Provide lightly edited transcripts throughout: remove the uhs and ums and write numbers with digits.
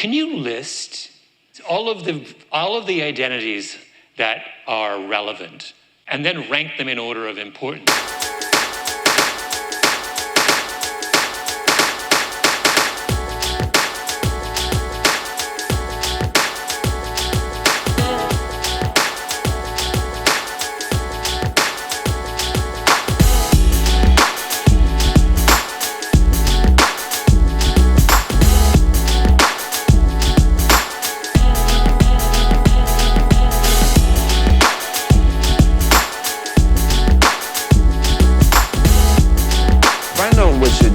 Can you list all of the identities that are relevant and then rank them in order of importance?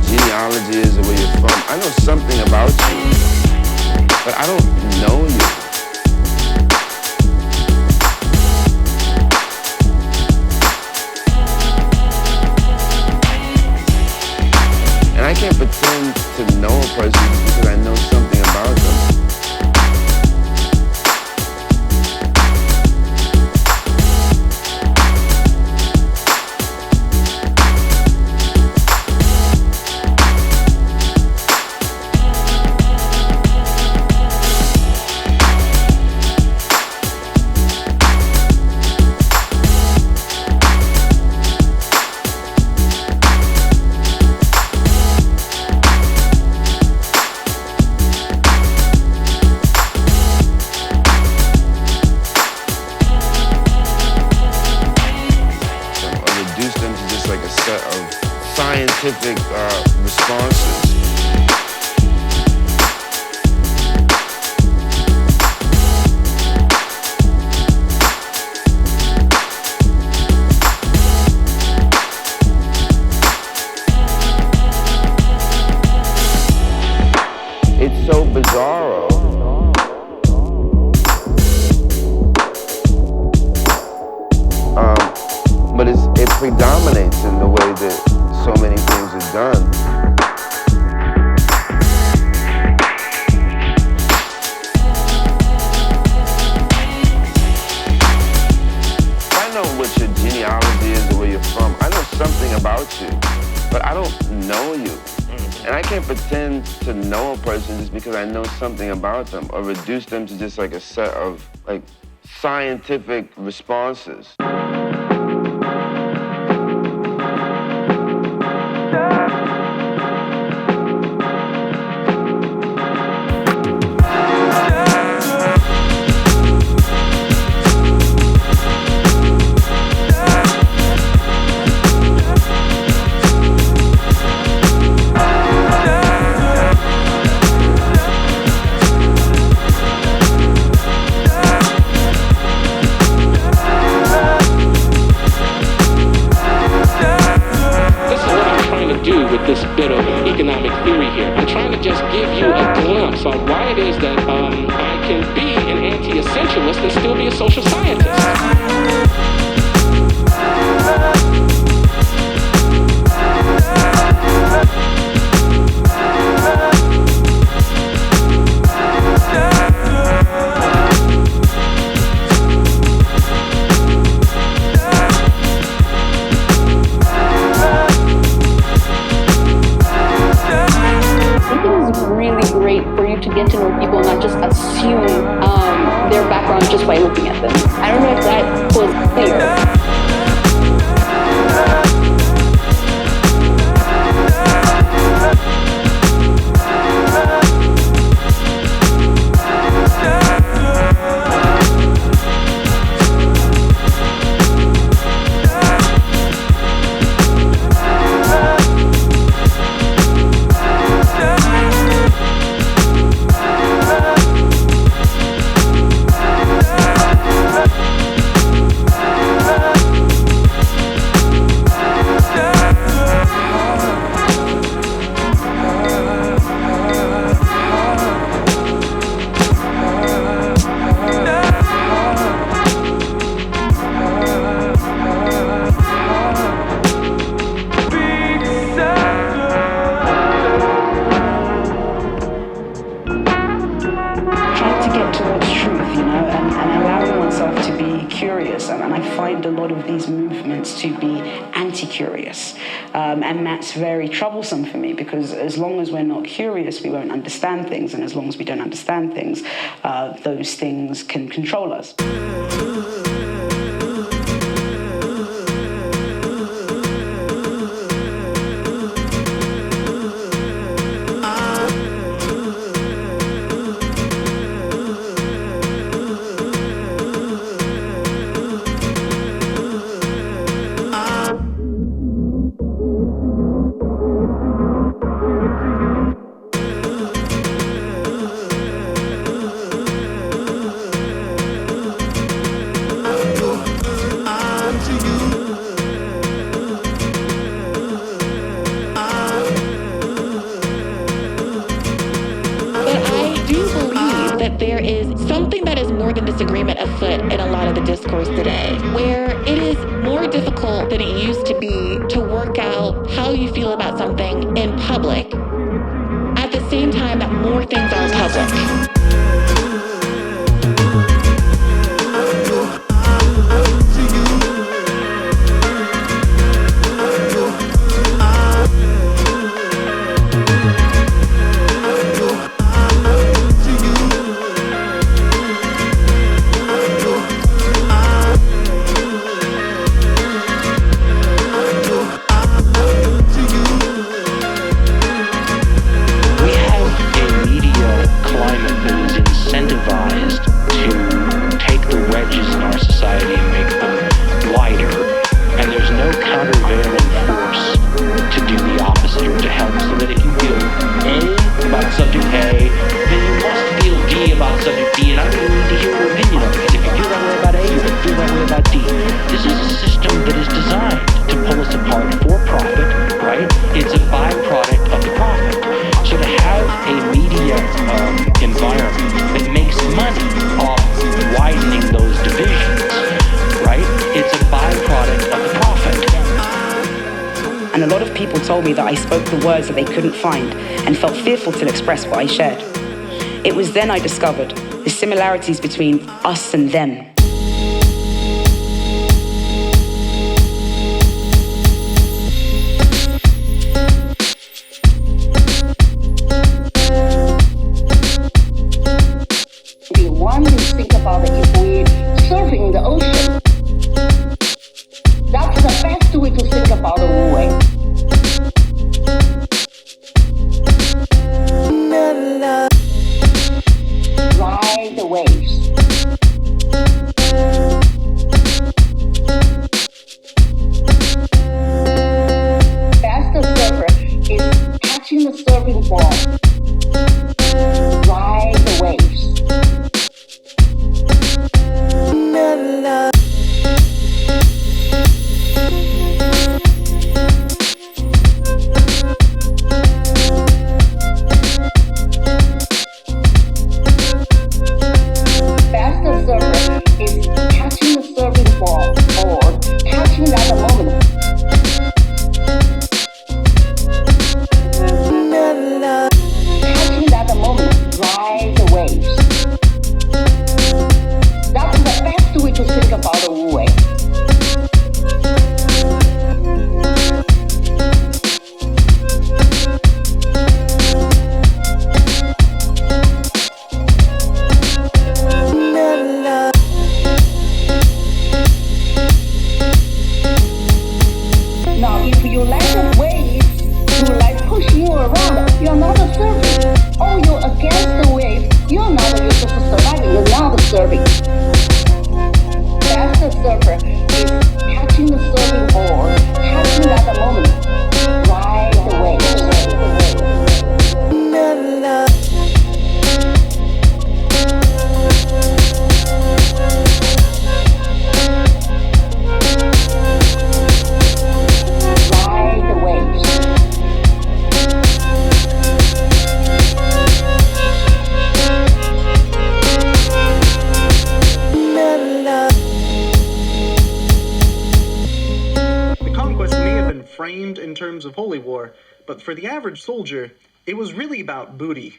Genealogy is or where you're from. I know something about you, but I don't know you. And I can't pretend to know a person just because I know something about them. Like a set of scientific responses. It's so bizarro. But it predominates in the way that so many things are done. If I know what your genealogy is or where you're from, I know something about you, but I don't know you. And I can't pretend to know a person just because I know something about them or reduce them to just like a set of like scientific responses. With this bit of economic theory here, I'm trying to just give you a glimpse on why it is that I can be an anti-essentialist and still be a social scientist. To get to know people, not just assume their background just by looking at them. I don't know if that was clear. Towards truth, and allowing oneself to be curious, and I find a lot of these movements to be anti-curious. And that's very troublesome for me, because as long as we're not curious, we won't understand things, and as long as we don't understand things, those things can control us. There is something that is more than disagreement afoot in a lot of the discourse today, where it is more difficult than it used to be to work out how you feel about something in public, at the same time that more things are public. And a lot of people told me that I spoke the words that they couldn't find and felt fearful to express what I shared. It was then I discovered the similarities between us and them. The one you think about it, if we're surfing the ocean, that's the best way to think about the Wu Wei. Ride the waves. Faster surfer is catching the surfing ball. Ride the waves. framed in terms of holy war, but for the average soldier, it was really about booty.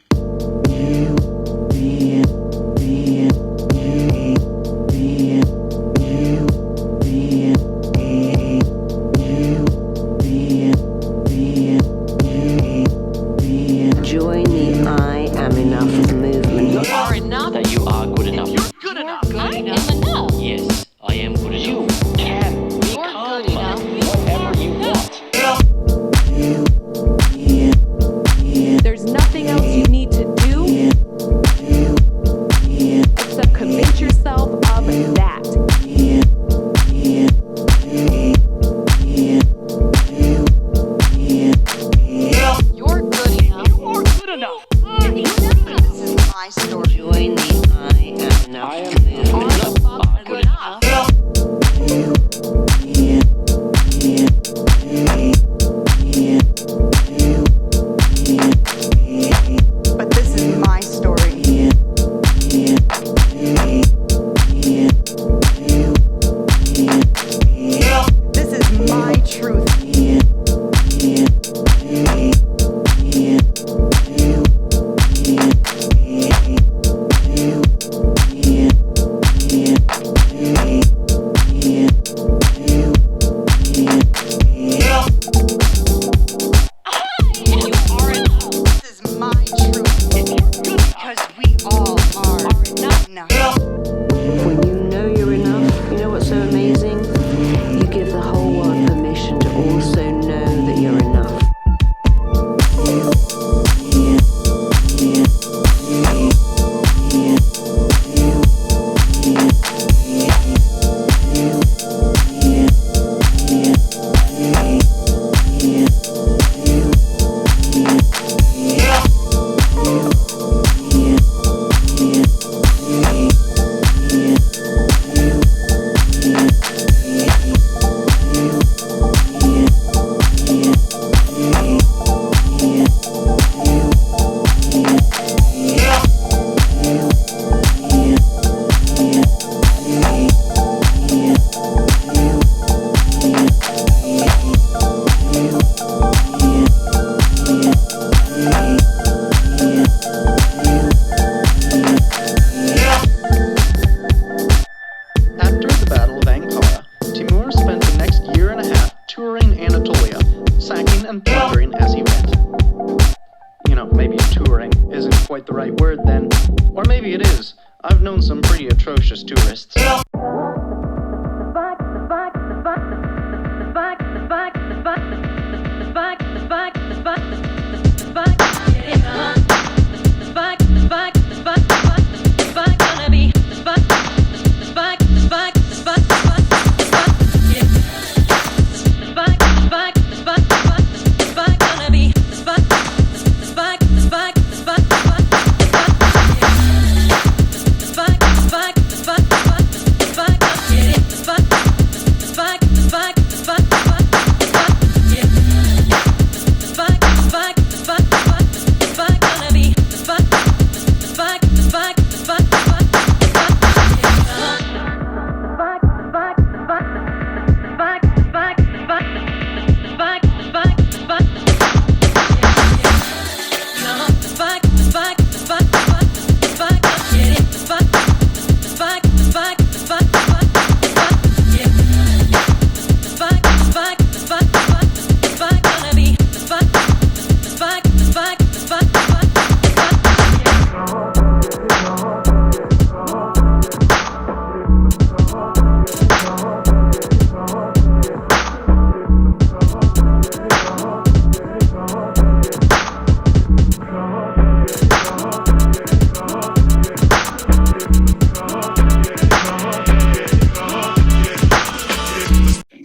my story. Join the I am enough. I am good enough. But this is my story. This is my truth. When you know you're enough, you know what's so amazing? You give the whole world permission to also know that you're enough. After the Battle of Ankara, Timur spent the next year and a half touring Anatolia, sacking and plundering as he went. You know, maybe touring isn't quite the right word then. Or maybe it is. I've known some pretty atrocious tourists.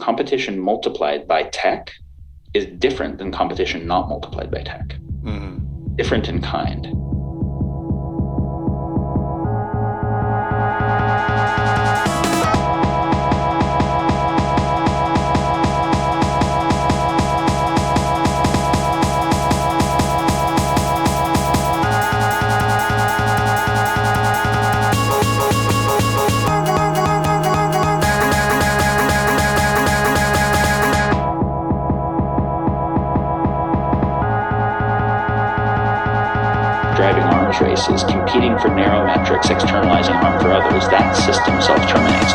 Competition multiplied by tech is different than competition not multiplied by tech. Mm-hmm. Different in kind. Driving arms races, competing for narrow metrics, externalizing harm for others, that system self-terminates.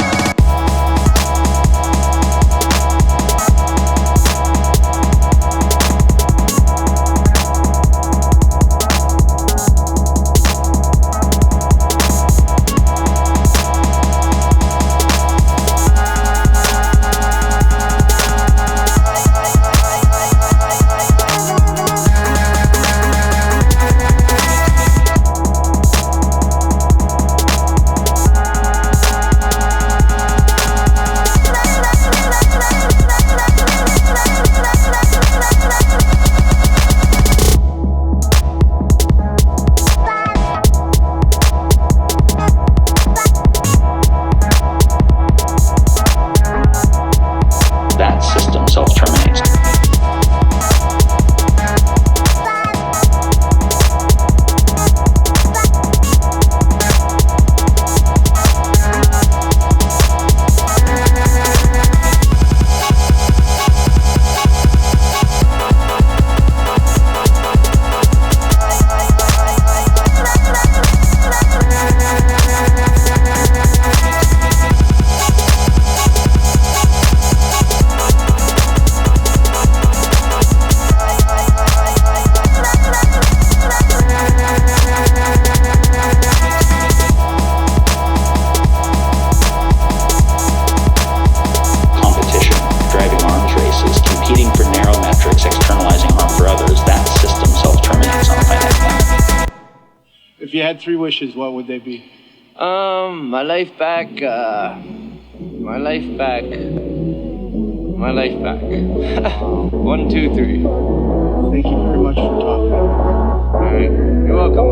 had 3 wishes, what would they be? My life back, my life back. My life back. 1, 2, 3. Thank you very much for talking. All right. You're welcome,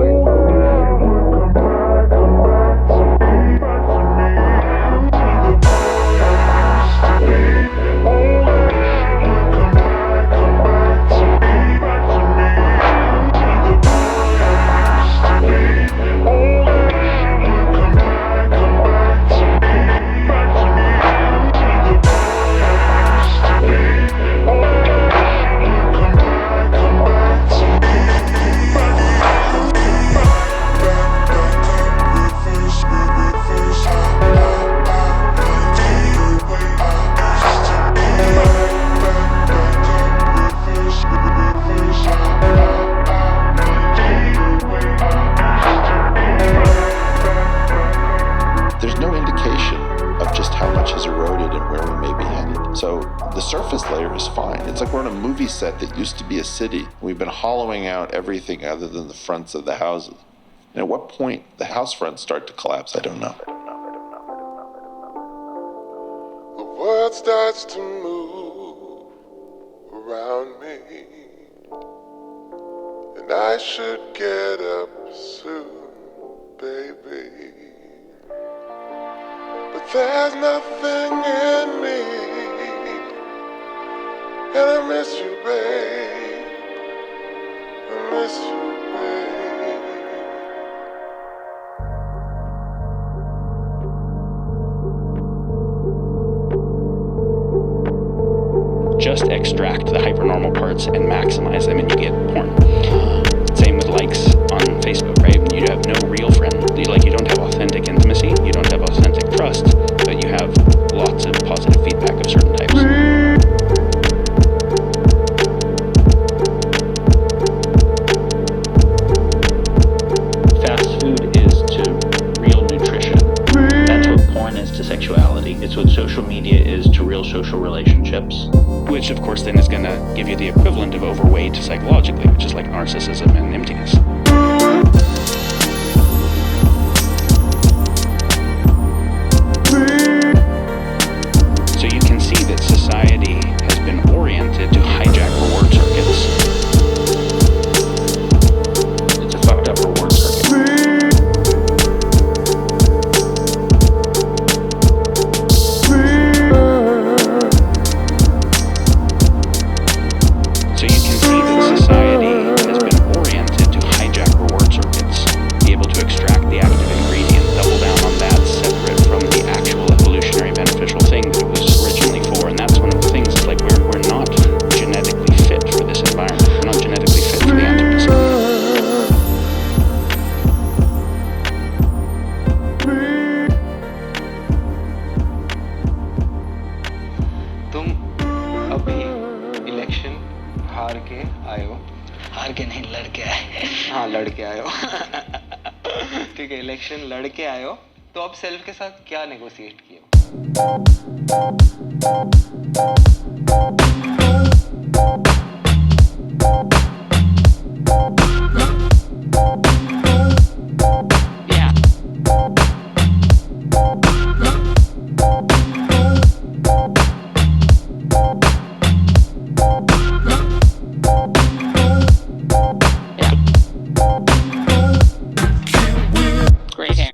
There's no indication of just how much has eroded and where we may be headed. So the surface layer is fine. It's like we're on a movie set that used to be a city. We've been hollowing out everything other than the fronts of the houses. And at what point the house fronts start to collapse, I don't know. The world starts to move around me, and I should get up soon, baby. But there's nothing in me, and I miss you, babe. I miss you, Just extract the hypernormal parts and maximize them, and you get porn. Same with likes on Facebook, right? You have no real friend. You don't have authentic intimacy, you don't have authentic trust, but you have lots of positive feedback of certain types. Fast food is to real nutrition. That's what porn is to sexuality. It's what social media is to real social relationships. Which, of course, then is going to give you the equivalent of overweight psychologically, which is like narcissism and emptiness. So you can see that society has been oriented to hijack reward circuits. It's a fucked up reward circuit. So you can see that society has been oriented to hijack reward circuits, be able to extract the active ingredient, double down on that, separate from the actual evolutionary beneficial thing that it was originally for. And that's one of the things, is like we're not genetically fit for this environment. We're not genetically fit for the Anthropocene. तुम अभी election हार के आए हो। हार के नहीं, लड़के आए। हाँ, लड़के आए हो। ठीक है, इलेक्शन लड़के आए हो, तो अब सेल्फ के साथ क्या नेगोशिएट किए हो? Great hair.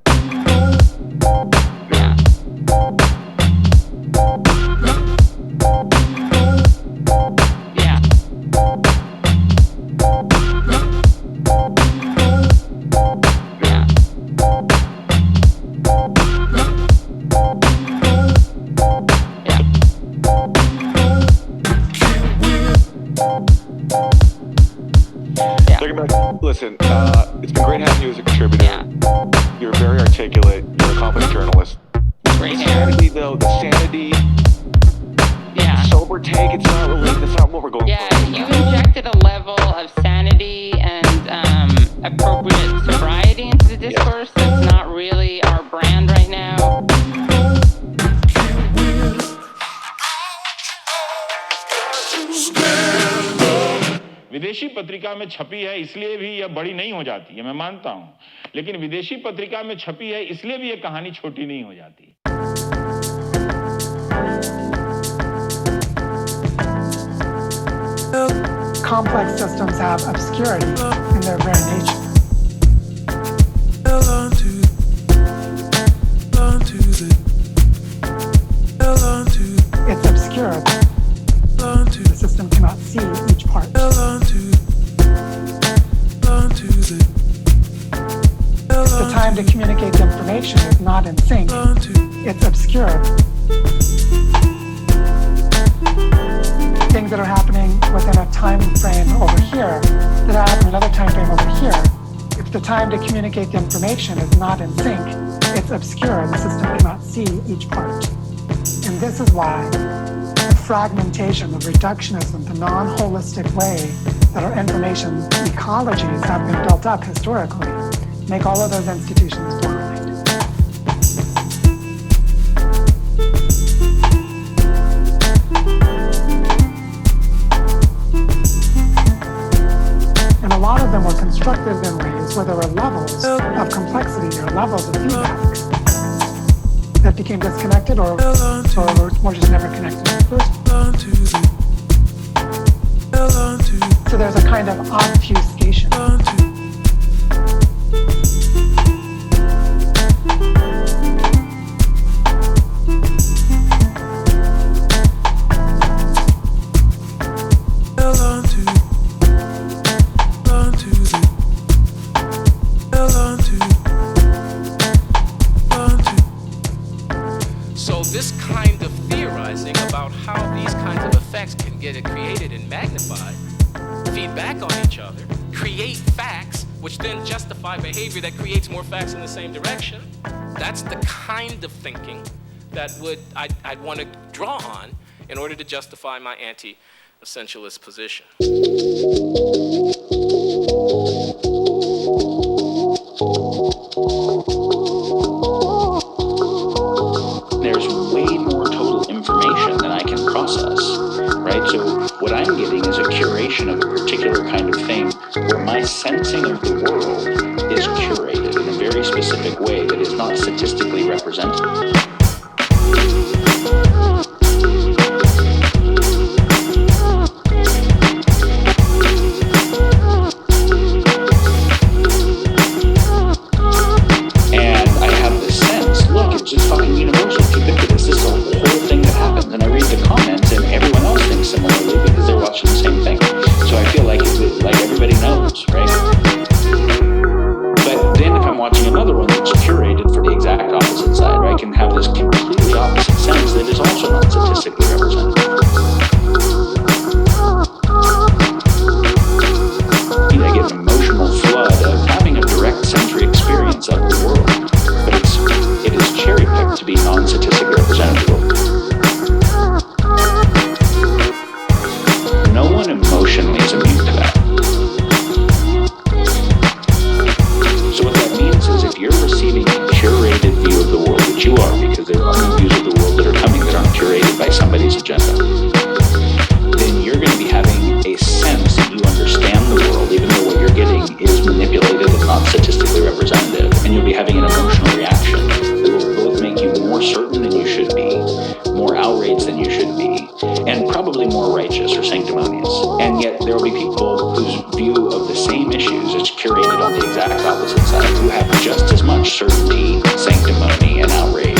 Listen, it's been great having you as a contributor. You're very articulate. You're an accomplished journalist. Great sanity, though, the sanity, sober take, it's not really, that's not what we're going for. You injected a level of sanity and appropriate sobriety into the discourse that's not really our brand right now. विदेशी पत्रिका में छपी है इसलिए भी यह बड़ी नहीं हो जाती है, मैं मानता हूं, लेकिन विदेशी पत्रिका में छपी है इसलिए भी ये कहानी छोटी नहीं हो जाती। Complex systems have obscurity in their very nature. It's obscure. The system cannot see each part. The time to communicate the information is not in sync. It's obscure. Things that are happening within a time frame over here that are happening in another time frame over here. If the time to communicate the information is not in sync, it's obscure and the system cannot see each part. And this is why the fragmentation, the reductionism, the non-holistic way that our information ecologies have been built up historically make all of those institutions blind. And a lot of them were constructed in ways where there were levels of complexity or levels of feedback that became disconnected or were just never connected in the first place. So there's a kind of obfuscation. So this kind of theorizing about how these kinds of effects can get created and magnified, feed back on each other, create facts, which then justify behavior that creates more facts in the same direction, that's the kind of thinking that I'd want to draw on in order to justify my anti-essentialist position. There's way more total information than I can process, right? So what I'm getting is a curation of a particular kind of thing where my sensing of the world is curated in a very specific way that is not statistically represented. It's fucking universal, it's ubiquitous. This is a whole thing that happens, and I read the comments, and everyone else thinks similarly because they're watching the same thing. So I feel like everybody knows, right? But then if I'm watching another one that's curated for the exact opposite side, I can have this completely opposite sense that is also not statistically represented. I get an emotional flood of having a direct sensory experience of the world. It is cherry-picked to be non-statistically representative. No one emotionally is immune to that. So what that means is if you're receiving a curated view of the world, which you are, because there are other views of the world that are coming that aren't curated by somebody's agenda, then you're going to be having a sense that you understand the world, even though what you're getting is manipulated and not statistically representative, and you'll be having an emotional reaction. Make you more certain than you should be, more outraged than you should be, and probably more righteous or sanctimonious. And yet there will be people whose view of the same issues is curated on the exact opposite side, who have just as much certainty, sanctimony, and outrage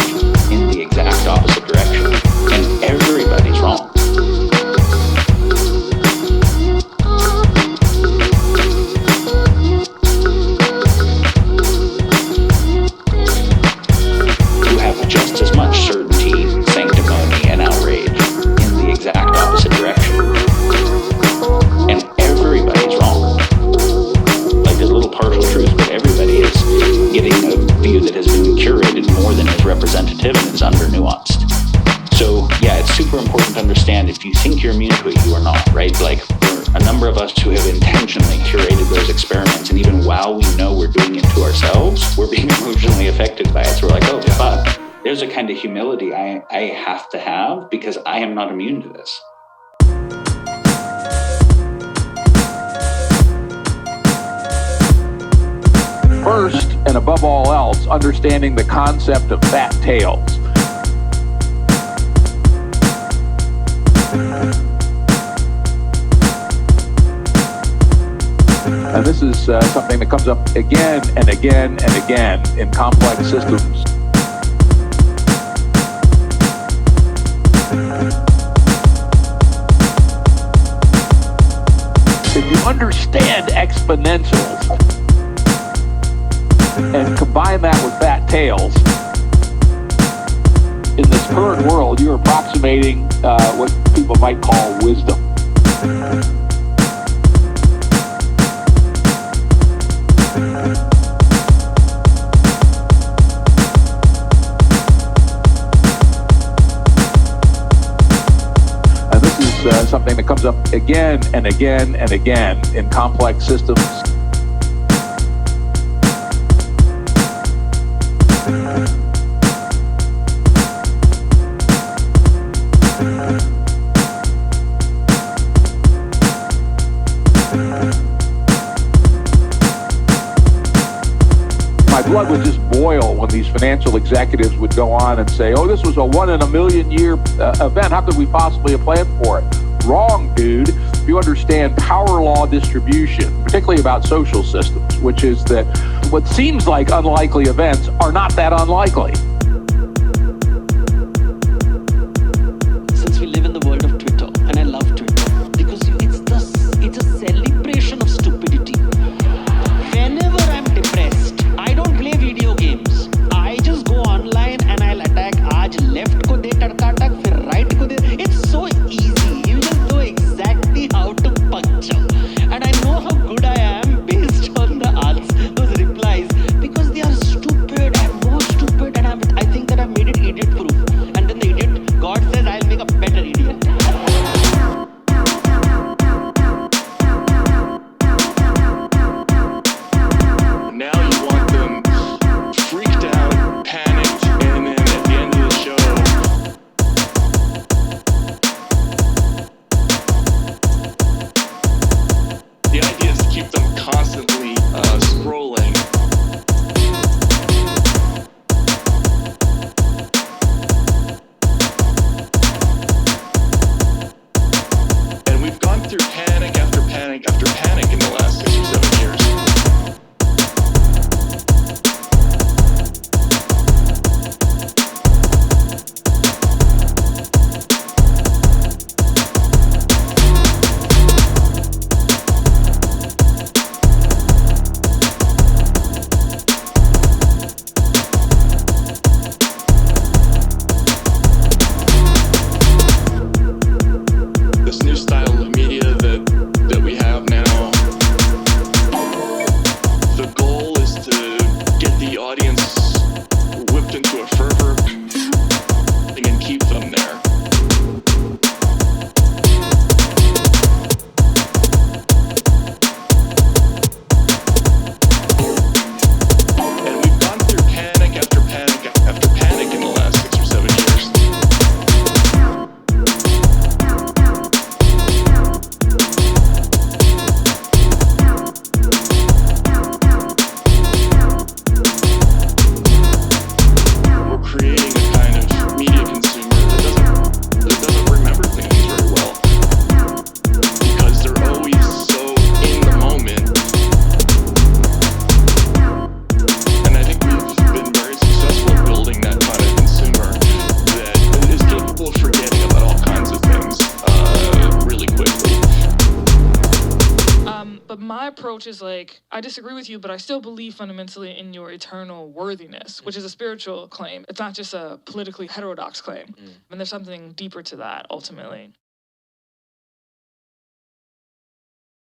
in the exact opposite direction. And everybody's wrong. Just as much certainty, sanctimony, and outrage in the exact opposite direction. And everybody's wrong. Like there's a little partial truth, but everybody is getting a view that has been curated more than is representative and is under-nuanced. So yeah, it's super important to understand if you think you're immune to it, you are not, right? Like there are a number of us who have intentionally curated those experiments, and even while we know we're doing it to ourselves, we're being emotionally affected by it. So we're like, oh, fuck. There's a kind of humility I have to have because I am not immune to this. First, and above all else, understanding the concept of fat tails. And this is something that comes up again and again and again in complex systems. If you understand exponentials and combine that with fat tails, in this current world, you're approximating what people might call wisdom. And this is something that comes up again and again and again in complex systems. My blood would just boil when these financial executives would go on and say, oh, this was a 1 in a million year event. How could we possibly have planned for it? Wrong, dude. If you understand power law distribution, particularly about social systems, which is that what seems like unlikely events are not that unlikely. Since we live in the world of Twitter, and I love Twitter, because it's a celebration of stupidity. Whenever I'm depressed, I don't play video games. I just go online and I'll attack. Aaj left ko de tadka attack, fir right ko de. It's so easy. You just know exactly how to puncture. And I know how good I am based on the answers, those replies, because they are stupid and more stupid. And I think that I've made it idiot-proof. And then the idiot, God says, I'll make a better idiot. Now you want them freaked out, panicked, and then at the end of the show, the idea is to keep them constantly scrolling. And we've gone through panic after panic after panic in the last 6 or 7 years. This new style of media that we have now, the goal is to get the audience whipped into a fervor and keep them there. And we've gone through panic after panic after panic in the last 6 or 7 years. We're creating a kind of media consumer that doesn't remember things very well because they're always so in the moment. And I think we've been very successful at building that kind of consumer that is capable of forgetting about all kinds of things really quickly. But my approach is like, I disagree with you, but I still believe fundamentally in your eternal worthiness, which is a spiritual claim. It's not just a politically heterodox claim. And there's something deeper to that, ultimately.